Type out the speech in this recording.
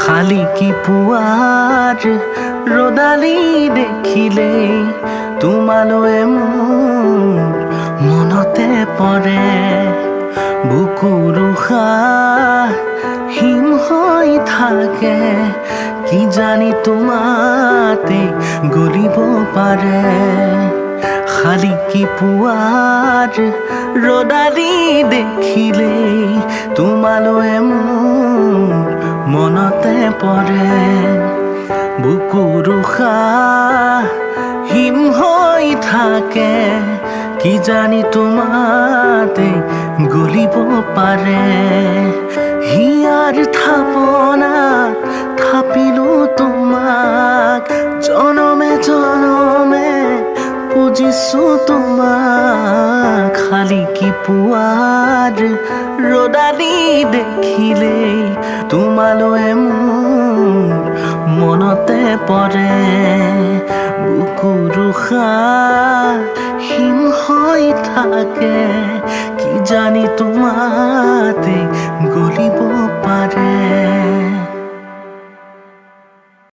খালি কি পুৱাৰ ৰদালি দেখিলে তোমালৈ মোৰ মনতে পৰে বুকুৰ উশাহ হিম হৈ থাকে কি জানি তোমাতে গলিব পাৰে খালি কি পুৱাৰ ৰদালি দেখিলে তোমালৈ মোৰ মনতে পৰে বুকুৰ উশাহ হিম হৈ থাকে কি জানি তোমাতে গলিব পাৰে হিয়াৰ থাপনাত থাপিলো তোমাক জনমে জনমে বুজিছো তোমাক খালি কি পুৱাৰ ৰদালি দেখিলে তোমালৈ মোৰ মনতে পৰে বুকুৰ উশাহ হিম হৈ থাকে কি জানি তোমাতে